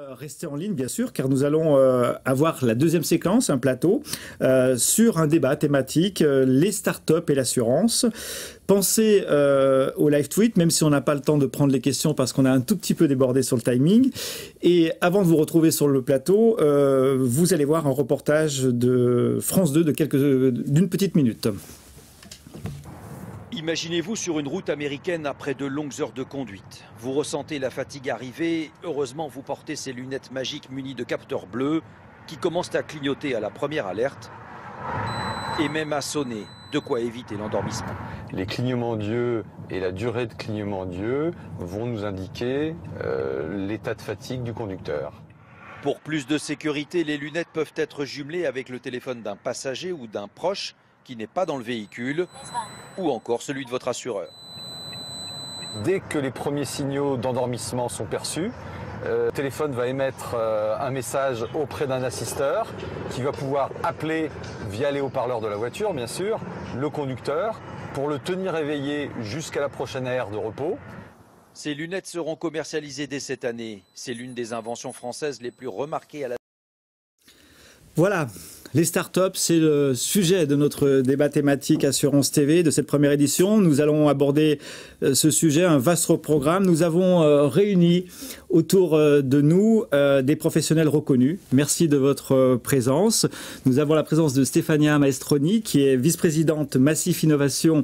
Restez en ligne, bien sûr, car nous allons avoir la deuxième séquence, un plateau, sur un débat thématique, les startups et l'assurance. Pensez au live tweet, même si on n'a pas le temps de prendre les questions parce qu'on a un tout petit peu débordé sur le timing. Et avant de vous retrouver sur le plateau, vous allez voir un reportage de France 2 d'une petite minute. Imaginez-vous sur une route américaine après de longues heures de conduite. Vous ressentez la fatigue arriver. Heureusement, vous portez ces lunettes magiques munies de capteurs bleus qui commencent à clignoter à la première alerte et même à sonner. De quoi éviter l'endormissement. Les clignements d'yeux et la durée de clignement d'yeux vont nous indiquer l'état de fatigue du conducteur. Pour plus de sécurité, les lunettes peuvent être jumelées avec le téléphone d'un passager ou d'un proche qui n'est pas dans le véhicule, ou encore celui de votre assureur. Dès que les premiers signaux d'endormissement sont perçus, le téléphone va émettre un message auprès d'un assisteur qui va pouvoir appeler via les haut-parleurs de la voiture, bien sûr, le conducteur pour le tenir éveillé jusqu'à la prochaine aire de repos. Ces lunettes seront commercialisées dès cette année. C'est l'une des inventions françaises les plus remarquées à la... Voilà, les startups, c'est le sujet de notre débat thématique Assurance TV de cette première édition. Nous allons aborder ce sujet, un vaste programme. Nous avons réuni autour de nous des professionnels reconnus. Merci de votre présence. Nous avons la présence de Stefania Maestroni, qui est vice-présidente Massif Innovation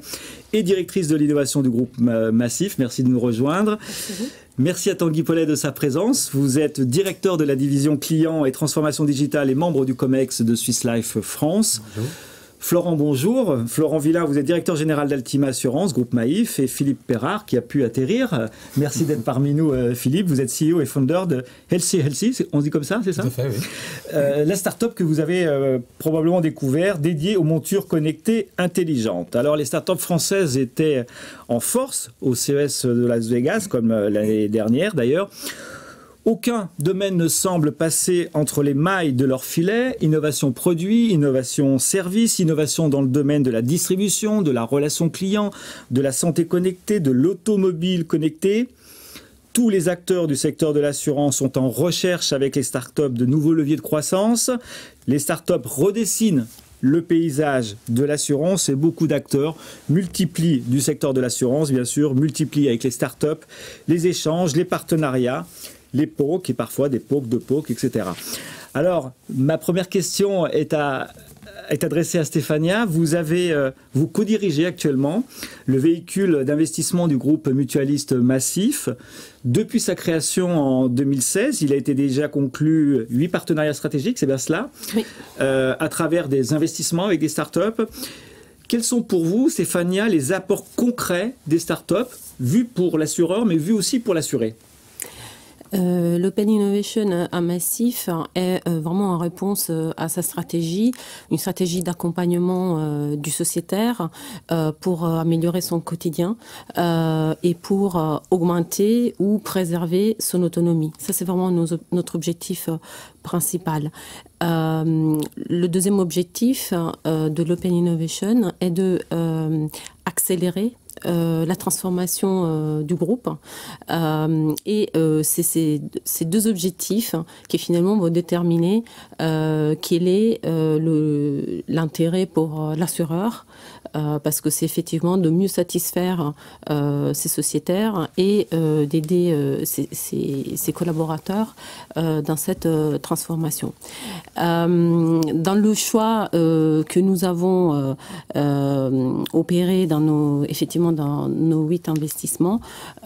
et directrice de l'innovation du groupe Massif. Merci de nous rejoindre. Merci. Merci à Tanguy Paulet de sa présence. Vous êtes directeur de la division client et transformation digitale et membre du COMEX de Swiss Life France. Bonjour. Florent, bonjour. Florent Villard, vous êtes directeur général d'Altima Assurance, groupe Maïf, et Philippe Perrard qui a pu atterrir. Merci d'être parmi nous, Philippe. Vous êtes CEO et founder de Healthy, on dit comme ça, c'est ça? Tout à fait, oui. La start-up que vous avez probablement découvert, dédiée aux montures connectées intelligentes. Alors, les start-up françaises étaient en force au CES de Las Vegas, comme l'année dernière d'ailleurs. Aucun domaine ne semble passer entre les mailles de leur filet. Innovation produit, innovation service, innovation dans le domaine de la distribution, de la relation client, de la santé connectée, de l'automobile connectée. Tous les acteurs du secteur de l'assurance sont en recherche avec les startups de nouveaux leviers de croissance. Les startups redessinent le paysage de l'assurance et beaucoup d'acteurs multiplient du secteur de l'assurance, bien sûr, multiplient avec les startups, les échanges, les partenariats, les POC et parfois des POC, de POC, etc. Alors, ma première question est adressée à Stefania. Vous co-dirigez actuellement le véhicule d'investissement du groupe mutualiste Massif. Depuis sa création en 2016, il a été déjà conclu 8 partenariats stratégiques, c'est bien cela, oui. À travers des investissements avec des startups. Quels sont pour vous, Stefania, les apports concrets des startups, vus pour l'assureur, mais vus aussi pour l'assuré? L'Open Innovation à Massif est vraiment en réponse à sa stratégie, une stratégie d'accompagnement du sociétaire pour améliorer son quotidien et pour augmenter ou préserver son autonomie. Ça, c'est vraiment notre objectif principal. Le deuxième objectif de l'Open Innovation est de accélérer la transformation du groupe et c'est ces deux objectifs qui finalement vont déterminer quel est l'intérêt pour l'assureur parce que c'est effectivement de mieux satisfaire ses sociétaires et d'aider ses collaborateurs dans cette transformation. Dans le choix que nous avons opéré effectivement dans nos 8 investissements,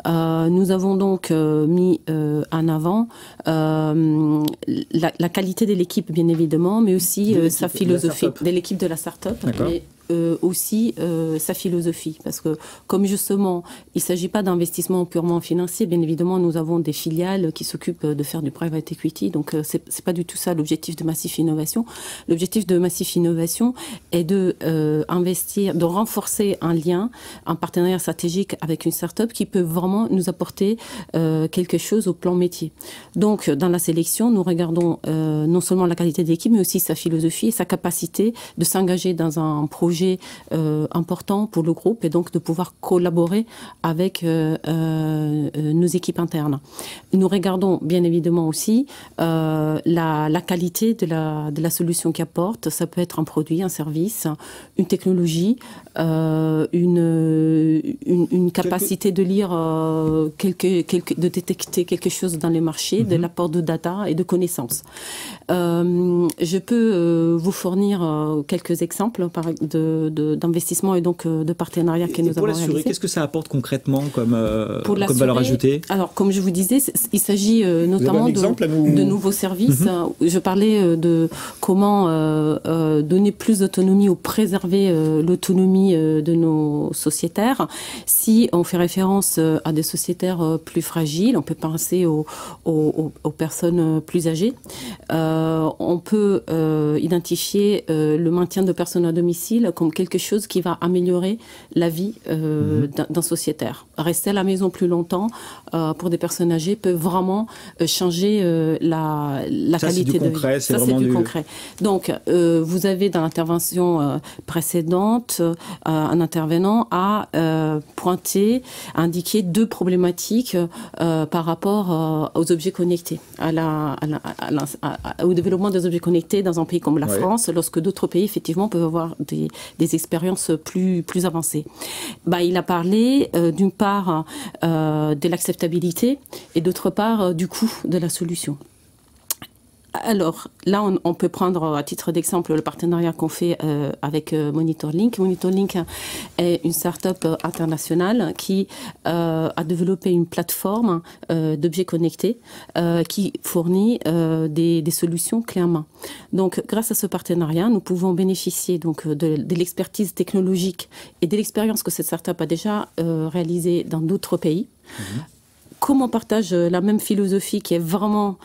nous avons donc mis en avant la qualité de l'équipe, bien évidemment, mais aussi sa philosophie, de l'équipe de la start-up. Aussi sa philosophie. Parce que comme justement, il ne s'agit pas d'investissement purement financier, bien évidemment, nous avons des filiales qui s'occupent de faire du private equity, donc ce n'est pas du tout ça l'objectif de Massif Innovation. L'objectif de Massif Innovation est de investir, de renforcer un lien, un partenariat stratégique avec une start-up qui peut vraiment nous apporter quelque chose au plan métier. Donc, dans la sélection, nous regardons non seulement la qualité de l'équipe, mais aussi sa philosophie et sa capacité de s'engager dans un projet projet important pour le groupe et donc de pouvoir collaborer avec nos équipes internes. Nous regardons bien évidemment aussi la qualité de la solution qu'il apporte. Ça peut être un produit, un service, une technologie, une capacité de lire, de détecter quelque chose dans les marchés, de l'apport de data et de connaissances. Je peux vous fournir quelques exemples d'investissements et donc de partenariats que nous avons réalisés. Pour l'assurer, qu'est-ce que ça apporte concrètement comme valeur ajoutée? Alors, comme je vous disais, il s'agit notamment de nouveaux services. Je parlais de comment donner plus d'autonomie ou préserver l'autonomie de nos sociétaires. Si on fait référence à des sociétaires plus fragiles, on peut penser aux personnes plus âgées. On peut identifier le maintien de personnes à domicile comme quelque chose qui va améliorer la vie d'un sociétaire. Rester à la maison plus longtemps pour des personnes âgées peut vraiment changer la qualité de vie. Ça, c'est du concret. Donc, vous avez dans l'intervention précédente, un intervenant a pointé, indiqué deux problématiques par rapport aux objets connectés, au développement des objets connectés dans un pays comme la France, lorsque d'autres pays, effectivement, peuvent avoir des expériences plus avancées. Il a parlé, d'une part, de l'acceptabilité et d'autre part, du coût de la solution. Alors, là, on peut prendre à titre d'exemple le partenariat qu'on fait avec MonitorLink. MonitorLink est une start-up internationale qui a développé une plateforme d'objets connectés qui fournit des solutions clés en main. Donc, grâce à ce partenariat, nous pouvons bénéficier donc, de l'expertise technologique et de l'expérience que cette start-up a déjà réalisée dans d'autres pays. Comme on partage la même philosophie qui est vraiment,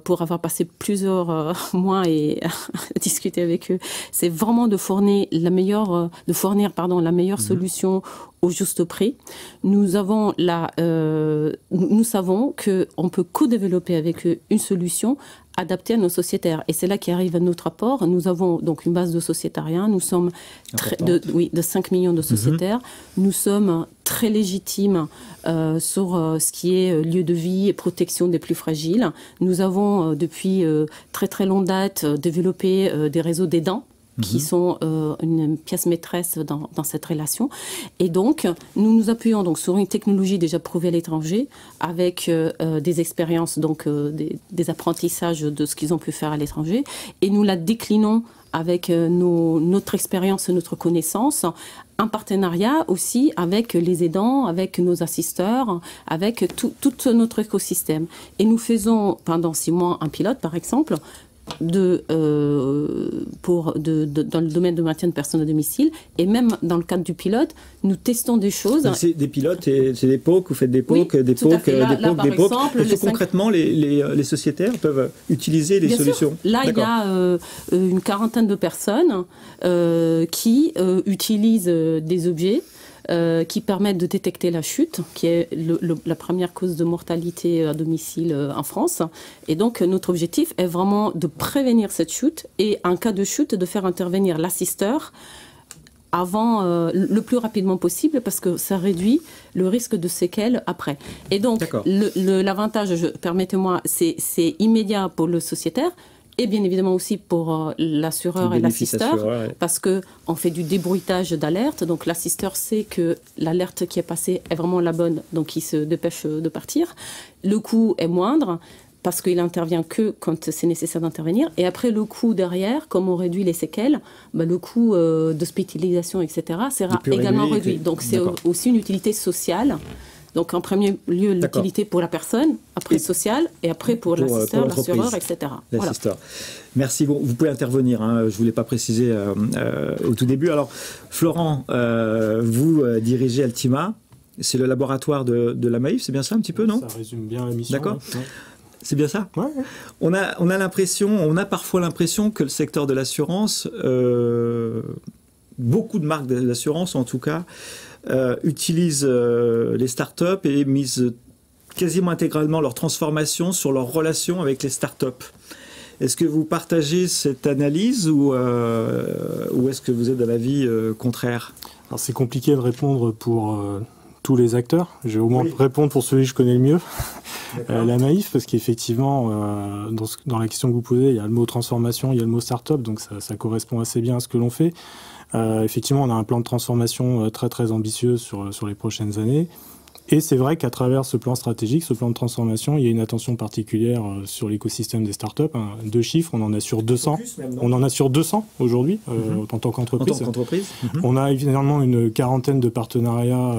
pour avoir passé plusieurs mois et discuter avec eux, c'est vraiment de fournir la meilleure solution au juste prix. Nous savons qu'on peut co-développer avec eux une solution adaptée à nos sociétaires. Et c'est là qu'arrive notre apport. Nous avons donc une base de sociétariens. Nous sommes de 5 millions de sociétaires. Nous sommes très légitimes sur ce qui est lieu de vie et protection des plus fragiles. Nous avons depuis très très longue date développé des réseaux d'aidants qui sont une pièce maîtresse dans cette relation. Et donc, nous nous appuyons donc sur une technologie déjà prouvée à l'étranger, avec des expériences, donc des apprentissages de ce qu'ils ont pu faire à l'étranger, et nous la déclinons avec notre expérience et notre connaissance, en partenariat aussi avec les aidants, avec nos assisteurs, avec tout notre écosystème. Et nous faisons pendant 6 mois un pilote, par exemple, dans le domaine de maintien de personnes à domicile, et même dans le cadre du pilote, nous testons des choses. C'est des pilotes, c'est des POC, vous faites des POC, des POC. Est-ce que concrètement les sociétaires peuvent utiliser les solutions? Là, il y a une quarantaine de personnes qui utilisent des objets qui permettent de détecter la chute, qui est la première cause de mortalité à domicile en France. Et donc, notre objectif est vraiment de prévenir cette chute et, en cas de chute, de faire intervenir l'assisteur avant, le plus rapidement possible, parce que ça réduit le risque de séquelles après. Et donc, l'avantage, permettez-moi, c'est immédiat pour le sociétaire, et bien évidemment aussi pour l'assureur et l'assisteur, parce qu'on fait du débruitage d'alerte. Donc l'assisteur sait que l'alerte qui est passée est vraiment la bonne, donc il se dépêche de partir. Le coût est moindre, parce qu'il n'intervient que quand c'est nécessaire d'intervenir. Et après, le coût derrière, comme on réduit les séquelles, le coût d'hospitalisation, etc., sera également réduit. Donc c'est aussi une utilité sociale. Donc, en premier lieu, l'utilité pour la personne, après sociale, et après pour l'assisteur, l'assureur, etc. L'assisteur. Voilà. Merci. Bon, vous pouvez intervenir. Je ne voulais pas préciser au tout début. Alors, Florent, vous dirigez Altima. C'est le laboratoire de la Maïf, c'est bien ça un petit peu, non? Ça résume bien la mission. D'accord. Ouais. C'est bien ça? Ouais. On a parfois l'impression que le secteur de l'assurance, beaucoup de marques d'assurance en tout cas, utilisent les startups et misent quasiment intégralement leur transformation sur leur relation avec les startups. Est-ce que vous partagez cette analyse ou est-ce que vous êtes de l'avis contraire? Alors c'est compliqué de répondre pour tous les acteurs. Je vais au moins répondre pour celui que je connais le mieux, la Maïf, parce qu'effectivement, dans la question que vous posez, il y a le mot transformation, il y a le mot start-up, donc ça correspond assez bien à ce que l'on fait. Effectivement, on a un plan de transformation très très ambitieux sur les prochaines années. Et c'est vrai qu'à travers ce plan stratégique, ce plan de transformation, il y a une attention particulière sur l'écosystème des startups. 2 chiffres, on en a sur 200. On en a sur 200 aujourd'hui en tant qu'entreprise. On a évidemment une quarantaine de partenariats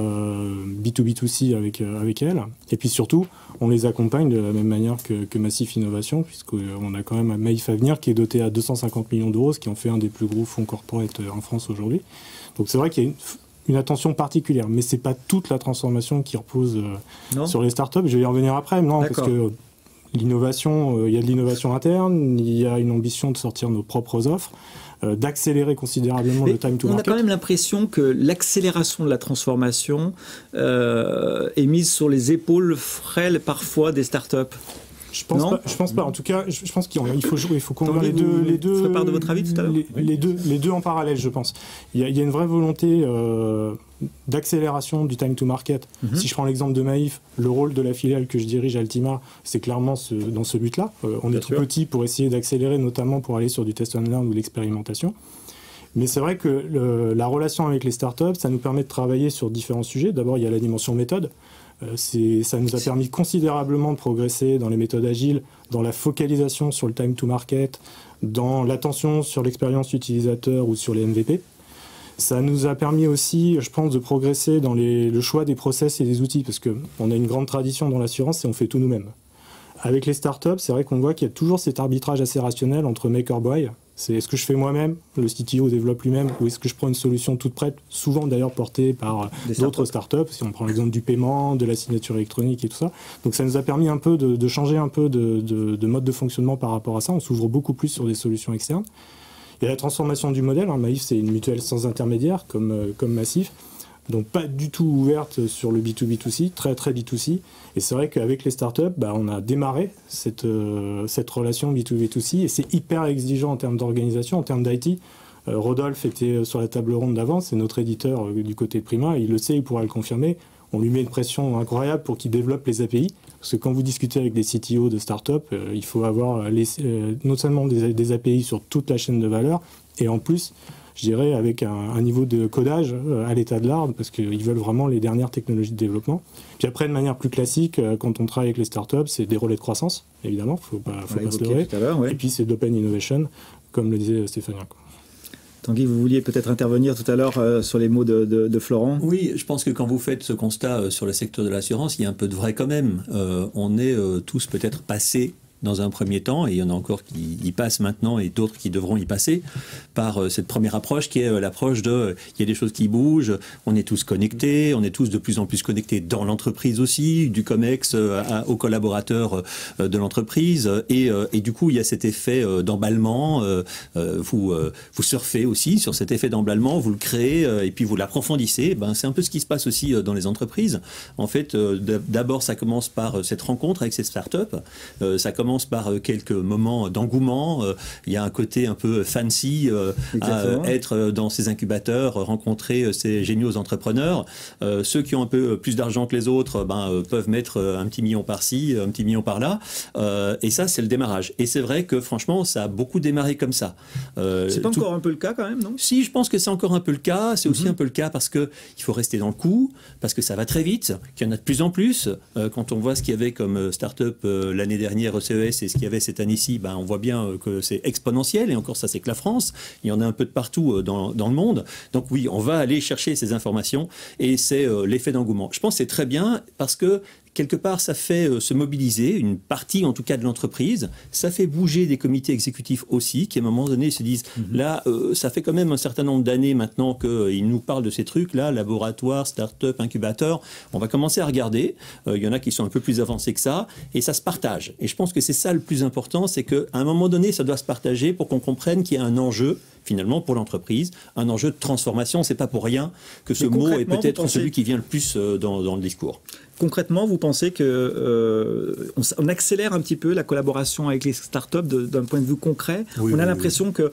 B2B2C avec elles. Et puis surtout, on les accompagne de la même manière que Massif Innovation, puisqu'on a quand même un Maïf Avenir qui est doté à 250 millions d'euros, ce qui en fait un des plus gros fonds corporate en France aujourd'hui. Donc c'est vrai qu'il y a une attention particulière, mais c'est pas toute la transformation qui repose sur les startups. Je vais y revenir après, parce que l'innovation, il y a de l'innovation interne, il y a une ambition de sortir nos propres offres, d'accélérer considérablement le time to market. On a quand même l'impression que l'accélération de la transformation est mise sur les épaules frêles parfois des startups. Je pense pas. En tout cas, je pense qu'il faut qu'on voit les deux. Vous part de votre avis tout à l'heure. Les deux en parallèle, je pense. Il y a une vraie volonté d'accélération du time to market. Si je prends l'exemple de Maïf, le rôle de la filiale que je dirige, Altima, c'est clairement dans ce but-là. On est trop petit pour essayer d'accélérer, notamment pour aller sur du test and learn ou l'expérimentation. Mais c'est vrai que la relation avec les startups, ça nous permet de travailler sur différents sujets. D'abord, il y a la dimension méthode. Ça nous a permis considérablement de progresser dans les méthodes agiles, dans la focalisation sur le time to market, dans l'attention sur l'expérience utilisateur ou sur les MVP. Ça nous a permis aussi, je pense, de progresser dans le choix des process et des outils, parce qu'on a une grande tradition dans l'assurance et on fait tout nous-mêmes. Avec les startups, c'est vrai qu'on voit qu'il y a toujours cet arbitrage assez rationnel entre make or buy. C'est est-ce que je fais moi-même, le CTO développe lui-même, ou est-ce que je prends une solution toute prête, souvent d'ailleurs portée par d'autres startups, si on prend l'exemple du paiement, de la signature électronique et tout ça. Donc ça nous a permis un peu de changer un peu de mode de fonctionnement par rapport à ça. On s'ouvre beaucoup plus sur des solutions externes. Et la transformation du modèle, Maïf c'est une mutuelle sans intermédiaire comme Massif. Donc pas du tout ouverte sur le B2B2C, très très B2C. Et c'est vrai qu'avec les startups, on a démarré cette relation B2B2C et c'est hyper exigeant en termes d'organisation, en termes d'IT. Rodolphe était sur la table ronde d'avant, c'est notre éditeur du côté de Prima, il le sait, il pourra le confirmer. On lui met une pression incroyable pour qu'il développe les API. Parce que quand vous discutez avec des CTO de startups, il faut avoir non seulement des API sur toute la chaîne de valeur, et en plus, je dirais, avec un niveau de codage à l'état de l'art, parce qu'ils veulent vraiment les dernières technologies de développement. Puis après, de manière plus classique, quand on travaille avec les startups, c'est des relais de croissance, évidemment, faut pas se leurrer. Et puis c'est de l'open innovation, comme le disait Stéphanie. Tanguy, vous vouliez peut-être intervenir tout à l'heure sur les mots de Florent. Oui, je pense que quand vous faites ce constat sur le secteur de l'assurance, il y a un peu de vrai quand même. On est tous peut-être passés dans un premier temps, et il y en a encore qui y passent maintenant et d'autres qui devront y passer, par cette première approche qui est l'approche de il y a des choses qui bougent, on est tous connectés, on est tous de plus en plus connectés dans l'entreprise aussi, du COMEX aux collaborateurs de l'entreprise, et du coup il y a cet effet d'emballement, vous surfez aussi sur cet effet d'emballement, vous le créez et puis vous l'approfondissez. C'est un peu ce qui se passe aussi dans les entreprises. En fait, d'abord ça commence par cette rencontre avec ces startups, ça commence par quelques moments d'engouement. Il y a un côté un peu fancy à être dans ces incubateurs, rencontrer ces géniaux entrepreneurs. Ceux qui ont un peu plus d'argent que les autres peuvent mettre un petit million par-ci, un petit million par-là. Et ça, c'est le démarrage. Et c'est vrai que franchement, ça a beaucoup démarré comme ça. C'est pas encore un peu le cas quand même, non? Si, je pense que c'est encore un peu le cas. C'est aussi un peu le cas parce qu'il faut rester dans le coup, parce que ça va très vite, qu'il y en a de plus en plus. Quand on voit ce qu'il y avait comme start-up l'année dernière, CES, et ce qu'il y avait cette année-ci, on voit bien que c'est exponentiel, et encore ça c'est que la France, il y en a un peu de partout dans le monde, donc oui, on va aller chercher ces informations, et c'est l'effet d'engouement. Je pense que c'est très bien, parce que quelque part, ça fait se mobiliser une partie, en tout cas, de l'entreprise. Ça fait bouger des comités exécutifs aussi, qui à un moment donné se disent, là, ça fait quand même un certain nombre d'années maintenant qu'ils nous parlent de ces trucs-là, laboratoire, start-up, incubateur. On va commencer à regarder. Il y en a qui sont un peu plus avancés que ça, et ça se partage. Et je pense que c'est ça le plus important, c'est qu'à un moment donné, ça doit se partager pour qu'on comprenne qu'il y a un enjeu finalement pour l'entreprise un enjeu de transformation. C'est pas pour rien que ce mot est peut-être celui qui vient le plus dans le discours. Concrètement, vous pensez qu'on accélère un petit peu la collaboration avec les startups d'un point de vue concret? On a l'impression que,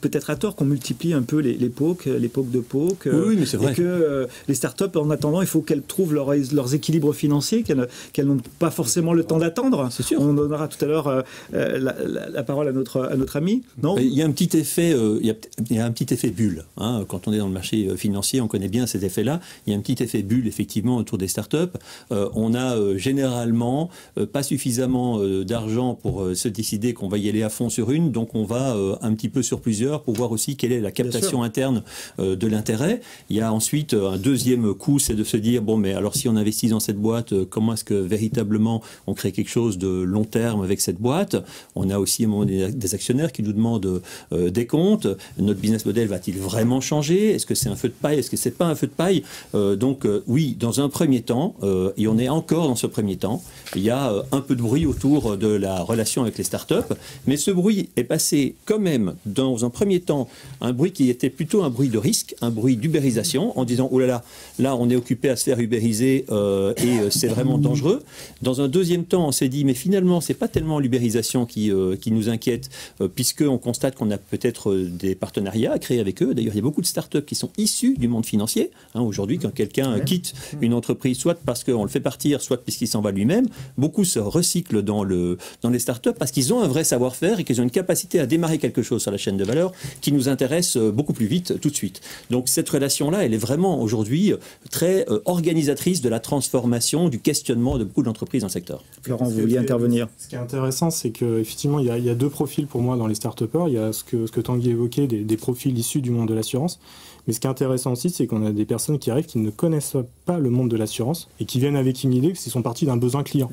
peut-être à tort, qu'on multiplie un peu les POC de POC. Oui, mais c'est vrai. Et que les startups, en attendant, il faut qu'elles trouvent leurs équilibres financiers, qu'elles n'ont pas forcément le temps d'attendre. C'est sûr. On donnera tout à l'heure la parole à notre ami. Non ? Il y a un petit effet, il y a un petit effet bulle. Hein. Quand on est dans le marché financier, on connaît bien cet effet-là. Il y a un petit effet bulle, effectivement, autour des startups. On a généralement pas suffisamment d'argent pour se décider qu'on va y aller à fond sur une, donc on va un petit peu sur plusieurs pour voir aussi quelle est la captation interne de l'intérêt. Il y a ensuite un deuxième coup, c'est de se dire, bon, mais alors si on investit dans cette boîte, comment est-ce que véritablement on crée quelque chose de long terme avec cette boîte? On a aussi à un moment des actionnaires qui nous demandent des comptes. Notre business model va-t-il vraiment changer? Est-ce que c'est un feu de paille? Est-ce que c'est pas un feu de paille? Donc oui, dans un premier temps, et on est encore dans ce premier temps, il y a un peu de bruit autour de la relation avec les startups, mais ce bruit est passé quand même dans un premier temps, un bruit qui était plutôt un bruit de risque, un bruit d'ubérisation, en disant oh là là on est occupé à se faire ubériser et c'est vraiment dangereux. Dans un deuxième temps, on s'est dit mais finalement c'est pas tellement l'ubérisation qui nous inquiète, puisqu'on constate qu'on a peut-être des partenariats à créer avec eux. D'ailleurs, il y a beaucoup de startups qui sont issues du monde financier. Hein, aujourd'hui, quand quelqu'un quitte une entreprise, soit parce qu'on le fait partir, soit puisqu'il s'en va lui-même, beaucoup se recyclent dans les startups parce qu'ils ont un vrai savoir-faire et qu'ils ont une capacité à démarrer quelque chose sur la chaîne de valeur qui nous intéresse beaucoup plus vite tout de suite. Donc cette relation-là, elle est vraiment aujourd'hui très organisatrice de la transformation, du questionnement de beaucoup d'entreprises dans le secteur. Florent, vous vouliez intervenir? Ce qui est intéressant, c'est qu'effectivement, il y a deux profils pour moi dans les start-upers. Il y a ce que Tanguy évoquait, des profils issus du monde de l'assurance. Mais ce qui est intéressant aussi, c'est qu'on a des personnes qui arrivent qui ne connaissent pas le monde de l'assurance et qui viennent avec une idée qu'ils sont partis d'un besoin client.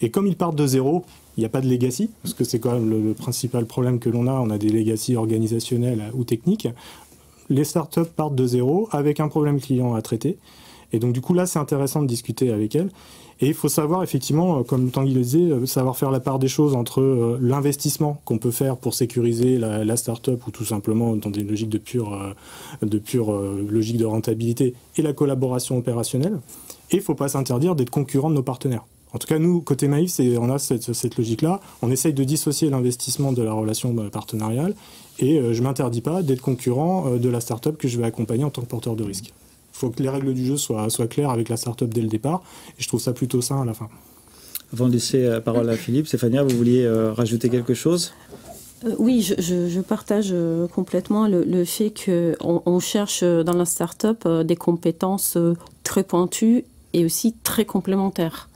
Et comme ils partent de zéro, il n'y a pas de legacy, parce que c'est quand même le principal problème que l'on a. On a des legacy organisationnels ou techniques. Les startups partent de zéro avec un problème client à traiter. Et donc du coup là, c'est intéressant de discuter avec elles. Et il faut savoir effectivement, comme Tanguy le disait, savoir faire la part des choses entre l'investissement qu'on peut faire pour sécuriser la start-up ou tout simplement dans des logiques de pure logique de rentabilité et la collaboration opérationnelle. Et il ne faut pas s'interdire d'être concurrent de nos partenaires. En tout cas, nous, côté Maïf, on a cette logique-là. On essaye de dissocier l'investissement de la relation partenariale et je ne m'interdis pas d'être concurrent de la start-up que je vais accompagner en tant que porteur de risque. Il faut que les règles du jeu soient claires avec la start-up dès le départ. Et je trouve ça plutôt sain à la fin. Avant de laisser la parole à Philippe, Stéphania, vous vouliez rajouter quelque chose ? Oui, je partage complètement le fait qu'on cherche dans la start-up des compétences très pointues et aussi très complémentaires.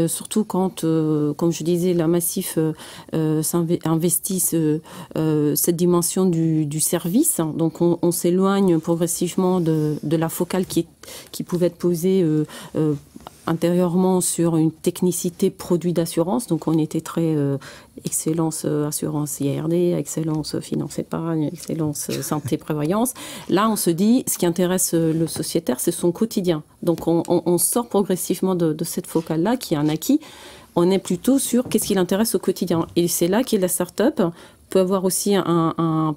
Surtout quand, comme je disais, la Massif investit cette dimension du service. Donc on s'éloigne progressivement de la focale qui pouvait être posée antérieurement sur une technicité produit d'assurance. Donc on était très excellence assurance IRD, excellence finance épargne, excellence santé prévoyance. Là on se dit ce qui intéresse le sociétaire c'est son quotidien. Donc on sort progressivement de cette focale-là qui est un acquis. On est plutôt sur qu'est-ce qui l'intéresse au quotidien. Et c'est là que la start-up peut avoir aussi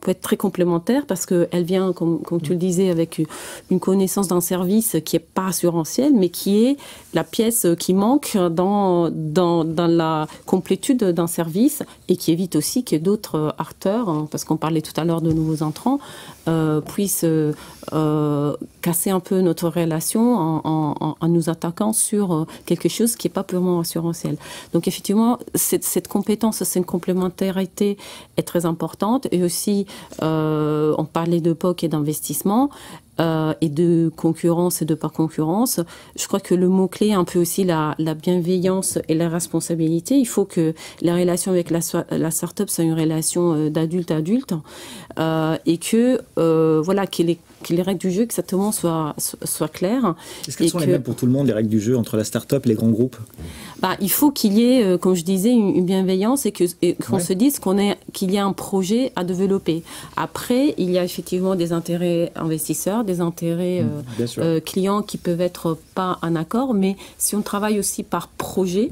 peut être très complémentaire parce qu'elle vient, comme tu le disais, avec une connaissance d'un service qui n'est pas assurantiel, mais qui est la pièce qui manque dans la complétude d'un service et qui évite aussi que d'autres acteurs, parce qu'on parlait tout à l'heure de nouveaux entrants, puissent casser un peu notre relation en nous attaquant sur quelque chose qui n'est pas purement assurantiel. Donc effectivement, cette compétence, c'est une complémentarité est très importante. Et aussi, on parlait de POC et d'investissement et de concurrence et de pas concurrence. Je crois que le mot-clé est un peu aussi la bienveillance et la responsabilité. Il faut que la relation avec la start-up soit une relation d'adulte à adulte et que les règles du jeu exactement soient claires. Est-ce qu'elles sont les mêmes pour tout le monde, les règles du jeu entre la start-up et les grands groupes ? Il faut qu'il y ait, comme je disais, une bienveillance et qu'on se dise qu'il y a un projet à développer. Après, il y a effectivement des intérêts investisseurs, des intérêts clients qui peuvent être pas en accord, mais si on travaille aussi par projet,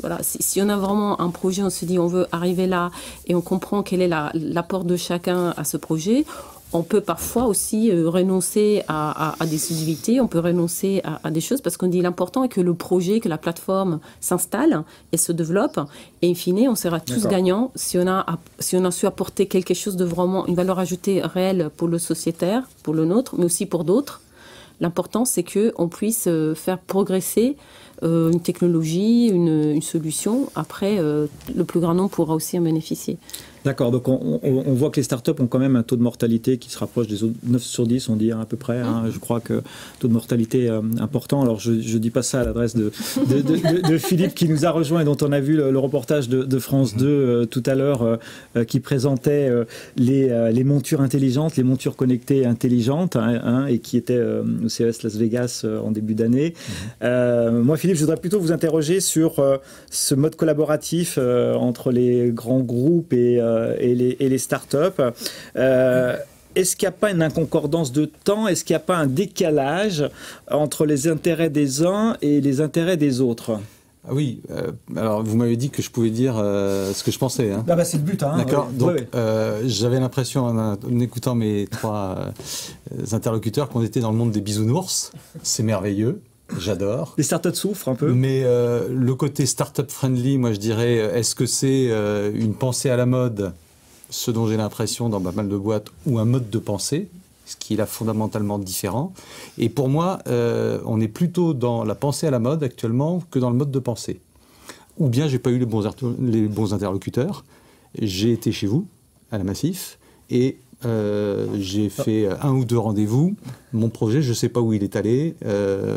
voilà, si on a vraiment un projet, on se dit on veut arriver là et on comprend quel est l'apport de chacun à ce projet, on peut parfois aussi renoncer à des subtilités, on peut renoncer à des choses parce qu'on dit l'important est que le projet, que la plateforme s'installe et se développe. Et in fine, on sera tous gagnants si on a su apporter quelque chose de vraiment, une valeur ajoutée réelle pour le sociétaire, pour le nôtre, mais aussi pour d'autres. L'important, c'est qu'on puisse faire progresser une technologie, une solution. Après, le plus grand nombre pourra aussi en bénéficier. D'accord, donc on voit que les startups ont quand même un taux de mortalité qui se rapproche des 9 sur 10, on dit à peu près. Hein. Je crois que taux de mortalité important. Alors je ne dis pas ça à l'adresse de Philippe qui nous a rejoint et dont on a vu le reportage de France 2 tout à l'heure qui présentait les montures intelligentes, les montures connectées intelligentes et qui était au CES Las Vegas en début d'année. Moi Philippe, je voudrais plutôt vous interroger sur ce mode collaboratif entre les grands groupes et les startups. Est-ce qu'il n'y a pas une inconcordance de temps? Est-ce qu'il n'y a pas un décalage entre les intérêts des uns et les intérêts des autres? Oui, alors vous m'avez dit que je pouvais dire ce que je pensais. Hein. C'est le but. Hein, d'accord, donc j'avais l'impression en écoutant mes trois interlocuteurs qu'on était dans le monde des bisounours. C'est merveilleux. J'adore. Les startups souffrent un peu. Mais le côté startup friendly, moi je dirais, est-ce que c'est une pensée à la mode, ce dont j'ai l'impression dans pas mal de boîtes, ou un mode de pensée, ce qui est là fondamentalement différent. Et pour moi, on est plutôt dans la pensée à la mode actuellement que dans le mode de pensée. Ou bien j'ai pas eu les bons interlocuteurs. J'ai été chez vous, à la Massif, et j'ai fait 1 ou 2 rendez-vous. Mon projet, je ne sais pas où il est allé.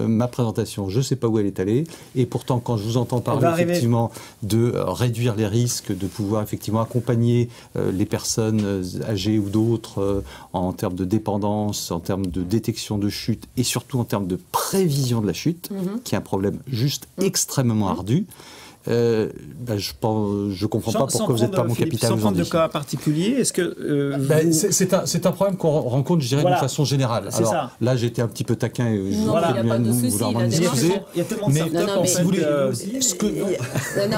Ma présentation, je ne sais pas où elle est allée. Et pourtant, quand je vous entends parler effectivement de réduire les risques, de pouvoir effectivement accompagner les personnes âgées ou d'autres en termes de dépendance, en termes de détection de chute et surtout en termes de prévision de la chute, qui est un problème juste extrêmement ardu. Je comprends pas pourquoi vous n'êtes pas mon capital. Sans prendre de cas particulier, est-ce que c'est un problème qu'on rencontre, je dirais, d'une façon générale. Alors ça. Là, j'étais un petit peu taquin. Il n'y a pas de souci. Il y a tellement de startups si vous voulez,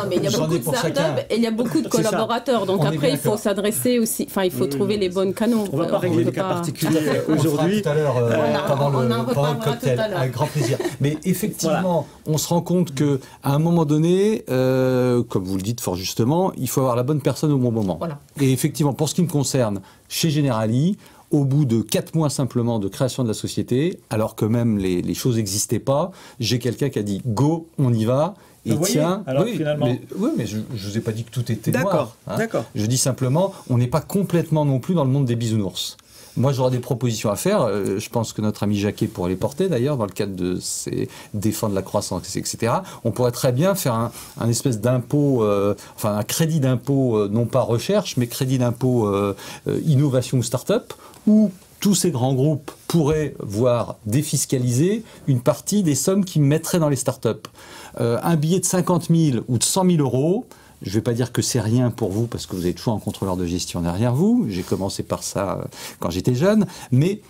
mais il y a beaucoup de startups et il y a beaucoup de collaborateurs. Donc après, il faut s'adresser aussi. Enfin, il faut trouver les bons canaux. On ne va pas régler des cas particuliers aujourd'hui. Tout à l'heure pendant le cocktail, avec grand plaisir. Mais effectivement, on se rend compte que à un moment donné, comme vous le dites fort justement, il faut avoir la bonne personne au bon moment. Voilà. Et effectivement, pour ce qui me concerne, chez Generali, au bout de 4 mois simplement de création de la société, alors que même les choses n'existaient pas, j'ai quelqu'un qui a dit « go, on y va ». Et tiens, finalement... mais je ne vous ai pas dit que tout était noir. D'accord. Je dis simplement, on n'est pas complètement non plus dans le monde des bisounours. Moi, j'aurais des propositions à faire. Je pense que notre ami Jacquet pourrait les porter, d'ailleurs, dans le cadre de défendre la croissance, etc. On pourrait très bien faire un espèce d'impôt, un crédit d'impôt, non pas recherche, mais crédit d'impôt innovation ou start-up, où tous ces grands groupes pourraient voir défiscaliser une partie des sommes qu'ils mettraient dans les start-up. Un billet de 50 000 ou de 100 000 euros, je ne vais pas dire que c'est rien pour vous, parce que vous avez toujours un contrôleur de gestion derrière vous. J'ai commencé par ça quand j'étais jeune. Mais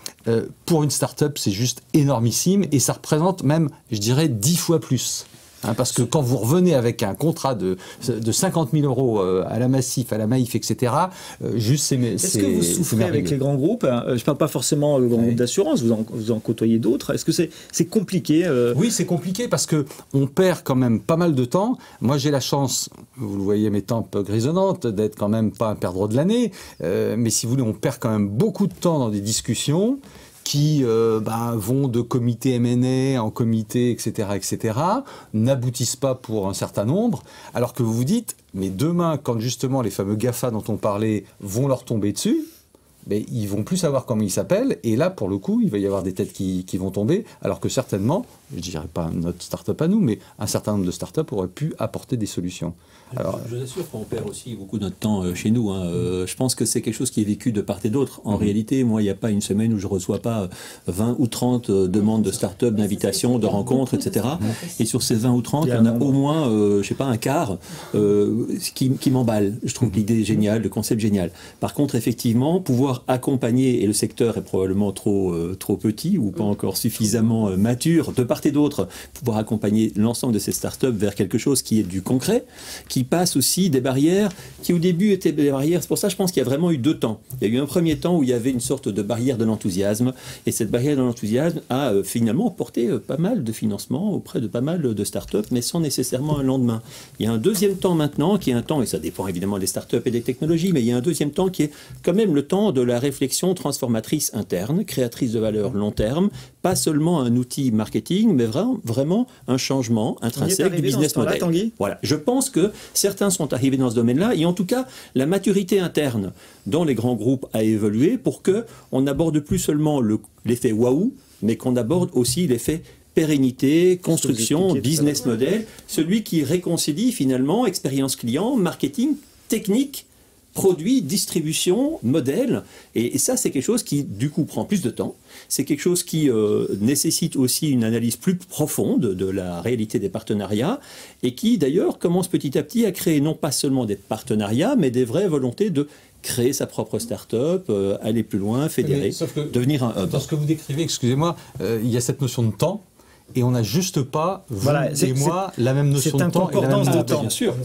pour une start-up, c'est juste énormissime. Et ça représente même, je dirais, 10 fois plus. Parce que quand vous revenez avec un contrat de 50 000 euros à la Massif, à la Maïf, etc., juste c'est Est-ce que vous souffrez avec les grands groupes? Je ne parle pas forcément le grand groupe d'assurance, vous en côtoyez d'autres. Est-ce que c'est compliqué? Oui, c'est compliqué parce qu'on perd quand même pas mal de temps. Moi, j'ai la chance, vous le voyez, mes tempes grisonnantes, d'être quand même pas un perdreau de l'année. Mais si vous voulez, on perd quand même beaucoup de temps dans des discussions qui vont de comité M&A en comité, etc., n'aboutissent pas pour un certain nombre, alors que vous vous dites, mais demain, quand justement les fameux GAFA dont on parlait vont leur tomber dessus, ils vont plus savoir comment ils s'appellent, et là, pour le coup, il va y avoir des têtes qui vont tomber, alors que certainement, je ne dirais pas notre start-up à nous, mais un certain nombre de start-up auraient pu apporter des solutions. Alors, je vous assure qu'on perd aussi beaucoup de notre temps chez nous. Je pense que c'est quelque chose qui est vécu de part et d'autre. En réalité, moi, il n'y a pas une semaine où je ne reçois pas 20 ou 30 demandes de start-up, d'invitations, de rencontres, etc. Et sur ces 20 ou 30, il y en a au moins, je ne sais pas, un quart qui m'emballe. Je trouve l'idée géniale, le concept génial. Par contre, effectivement, pouvoir pouvoir accompagner, et le secteur est probablement trop petit ou pas encore suffisamment mature, de part et d'autre, pouvoir accompagner l'ensemble de ces startups vers quelque chose qui est du concret, qui passe aussi des barrières qui au début étaient des barrières. C'est pour ça je pense qu'il y a vraiment eu 2 temps. Il y a eu un premier temps où il y avait une sorte de barrière de l'enthousiasme, et cette barrière de l'enthousiasme a finalement porté pas mal de financement auprès de pas mal de startups, mais sans nécessairement un lendemain. Il y a un deuxième temps maintenant, qui est un temps, et ça dépend évidemment des startups et des technologies, mais il y a un deuxième temps qui est quand même le temps de la réflexion transformatrice interne, créatrice de valeur long terme, pas seulement un outil marketing, mais vraiment un changement intrinsèque du business model. Voilà. Je pense que certains sont arrivés dans ce domaine-là, et en tout cas, la maturité interne dans les grands groupes a évolué pour qu'on n'aborde plus seulement l'effet waouh, mais qu'on aborde aussi l'effet pérennité, construction, business model, celui qui réconcilie finalement expérience client, marketing, technique, produit, distribution, modèle. Et ça, c'est quelque chose qui, du coup, prend plus de temps. C'est quelque chose qui nécessite aussi une analyse plus profonde de la réalité des partenariats et qui, d'ailleurs, commence petit à petit à créer non pas seulement des partenariats, mais des vraies volontés de créer sa propre start-up, aller plus loin, fédérer, devenir un hub. Dans ce que vous décrivez, excusez-moi, il y a cette notion de temps. Et on n'a juste pas, vous et moi, la même notion de temps. C'est une concordance de temps. Bien sûr.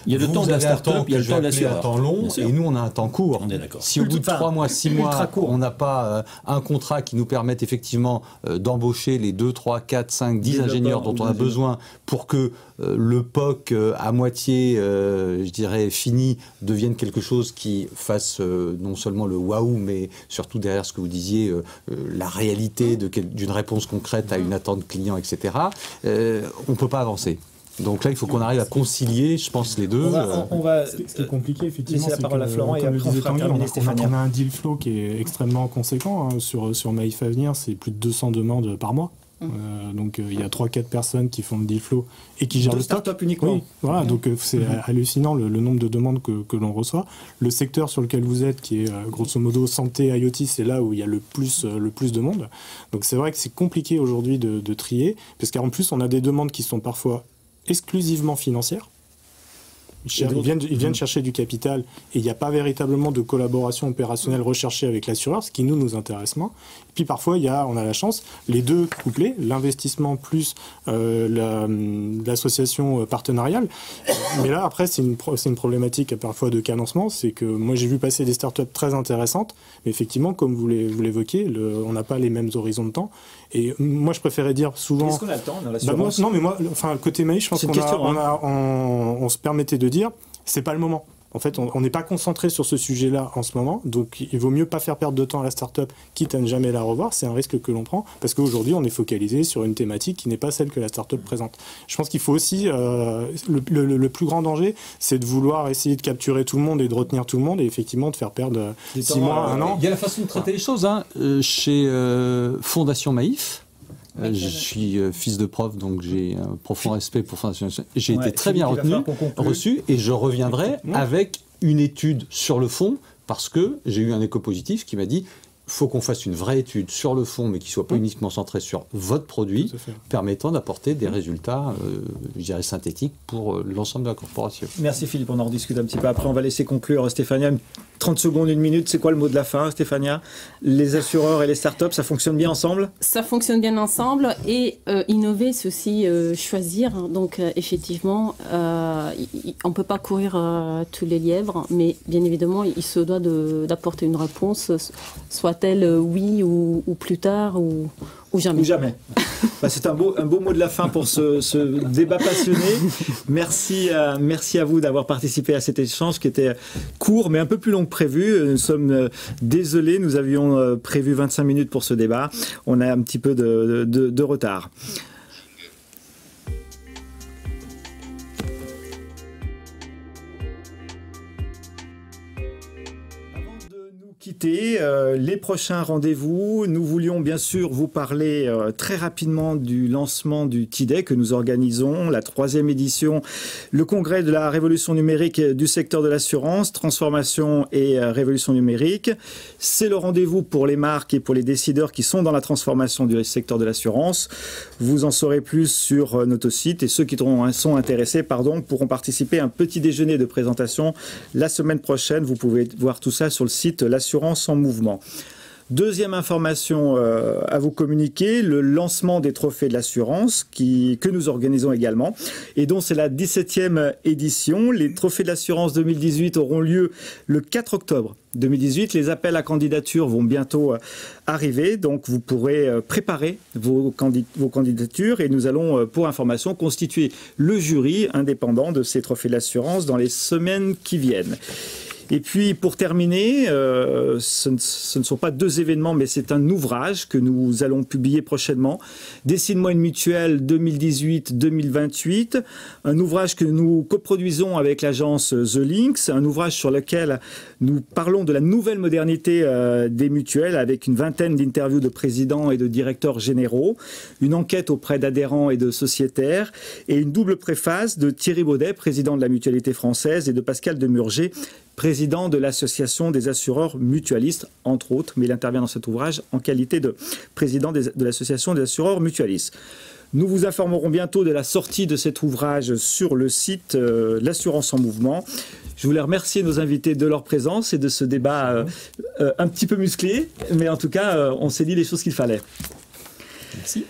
Il y a le temps de la start-up, il y a le temps de l'assureur. Un temps long, et nous, on a un temps court. On est d'accord. Si au bout de 3 mois, 6 mois, on n'a pas un contrat qui nous permette effectivement d'embaucher les 2, 3, 4, 5, 10 ingénieurs dont on a besoin pour que le POC à moitié, je dirais, fini, devienne quelque chose qui fasse non seulement le waouh, mais surtout derrière ce que vous disiez, la réalité d'une réponse concrète à une attente client, etc., on ne peut pas avancer. Donc là, il faut qu'on arrive à concilier, je pense, les deux. Ce qui est compliqué, effectivement, c'est parole à Florent et après on fera terminer Stéphanie. On a un deal flow qui est extrêmement conséquent. Hein. Sur Maïf Avenir, c'est plus de 200 demandes par mois. Donc il y a 3-4 personnes qui font le deal flow et qui gèrent le stock. Start-up uniquement. Oui, voilà, donc c'est hallucinant le nombre de demandes que l'on reçoit. Le secteur sur lequel vous êtes, qui est grosso modo santé, IoT, c'est là où il y a le plus de monde. Donc c'est vrai que c'est compliqué aujourd'hui de trier, parce qu'en plus on a des demandes qui sont parfois exclusivement financières. Ils viennent chercher du capital et il n'y a pas véritablement de collaboration opérationnelle recherchée avec l'assureur, ce qui nous intéresse moins. Et puis parfois, on a la chance, les deux couplés, l'investissement plus l'association partenariale. Mais là, après, c'est une problématique parfois de cadencement. C'est que moi, j'ai vu passer des startups très intéressantes, mais effectivement, comme vous l'évoquez, on n'a pas les mêmes horizons de temps. Et moi, je préférais dire souvent... Est-ce qu'on a le temps dans l'assurance ? Non, mais moi, côté Maïf, je pense qu'on se permettait de dire, c'est pas le moment. En fait, on n'est pas concentré sur ce sujet-là en ce moment, donc il vaut mieux pas faire perdre de temps à la start-up, quitte à ne jamais la revoir. C'est un risque que l'on prend, parce qu'aujourd'hui, on est focalisé sur une thématique qui n'est pas celle que la start-up présente. Je pense qu'il faut aussi... le plus grand danger, c'est de vouloir essayer de capturer tout le monde et de retenir tout le monde, et effectivement de faire perdre 6 mois, 1 an. Il y a la façon de traiter les choses. Chez Fondation Maïf, je suis fils de prof, donc j'ai un profond respect pour Fondation. J'ai été très bien reçu, et je reviendrai avec une étude sur le fond, parce que j'ai eu un écho positif qui m'a dit il faut qu'on fasse une vraie étude sur le fond, mais qui ne soit pas uniquement centrée sur votre produit, permettant d'apporter des résultats, je dirais, synthétiques pour l'ensemble de la corporation. Merci Philippe, on en rediscute un petit peu après. On va laisser conclure Stéphania. 30 secondes, 1 minute, c'est quoi le mot de la fin, Stéphania ? Les assureurs et les startups, ça fonctionne bien ensemble ? Ça fonctionne bien ensemble, et innover, c'est aussi choisir. Donc effectivement, on ne peut pas courir tous les lièvres, mais bien évidemment, il se doit d'apporter une réponse, soit-elle oui ou plus tard ou jamais. Ou jamais. C'est un beau mot de la fin pour ce débat passionné. Merci à vous d'avoir participé à cet échange qui était court mais un peu plus long que prévu. Nous sommes désolés, nous avions prévu 25 minutes pour ce débat. On a un petit peu de retard. Quitter les prochains rendez-vous. Nous voulions bien sûr vous parler très rapidement du lancement du TIDEC que nous organisons, la 3e édition, le congrès de la révolution numérique du secteur de l'assurance, transformation et révolution numérique. C'est le rendez-vous pour les marques et pour les décideurs qui sont dans la transformation du secteur de l'assurance. Vous en saurez plus sur notre site, et ceux qui sont intéressés pourront participer à un petit déjeuner de présentation la semaine prochaine. Vous pouvez voir tout ça sur le site l'assurance l'assurance en mouvement. Deuxième information à vous communiquer, le lancement des trophées de l'assurance que nous organisons également et dont c'est la 17e édition. Les trophées de l'assurance 2018 auront lieu le 4 octobre 2018. Les appels à candidature vont bientôt arriver, donc vous pourrez préparer vos candidatures et nous allons, pour information, constituer le jury indépendant de ces trophées de l'assurance dans les semaines qui viennent. Et puis, pour terminer, ce ne sont pas 2 événements, mais c'est un ouvrage que nous allons publier prochainement. Dessine-moi une mutuelle 2018-2028. Un ouvrage que nous coproduisons avec l'agence The Links. Un ouvrage sur lequel nous parlons de la nouvelle modernité des mutuelles avec une vingtaine d'interviews de présidents et de directeurs généraux. Une enquête auprès d'adhérents et de sociétaires. Et une double préface de Thierry Baudet, président de la Mutualité française, et de Pascal Demurger, président de l'Association des assureurs mutualistes, entre autres, mais il intervient dans cet ouvrage en qualité de président de l'Association des assureurs mutualistes. Nous vous informerons bientôt de la sortie de cet ouvrage sur le site L'Assurance en Mouvement. Je voulais remercier nos invités de leur présence et de ce débat un petit peu musclé, mais en tout cas, on s'est dit les choses qu'il fallait. Merci.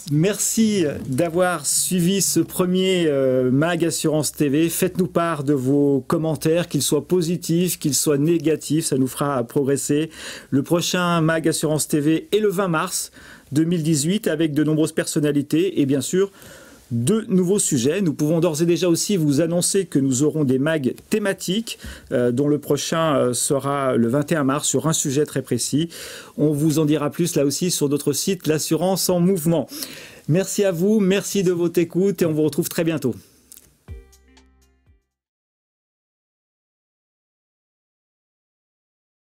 Merci d'avoir suivi ce premier Mag Assurance TV. Faites-nous part de vos commentaires, qu'ils soient positifs, qu'ils soient négatifs, ça nous fera progresser. Le prochain Mag Assurance TV est le 20 mars 2018 avec de nombreuses personnalités et bien sûr 2 nouveaux sujets. Nous pouvons d'ores et déjà aussi vous annoncer que nous aurons des mags thématiques, dont le prochain sera le 21 mars sur un sujet très précis. On vous en dira plus là aussi sur notre site L'Assurance en Mouvement. Merci à vous, merci de votre écoute et on vous retrouve très bientôt.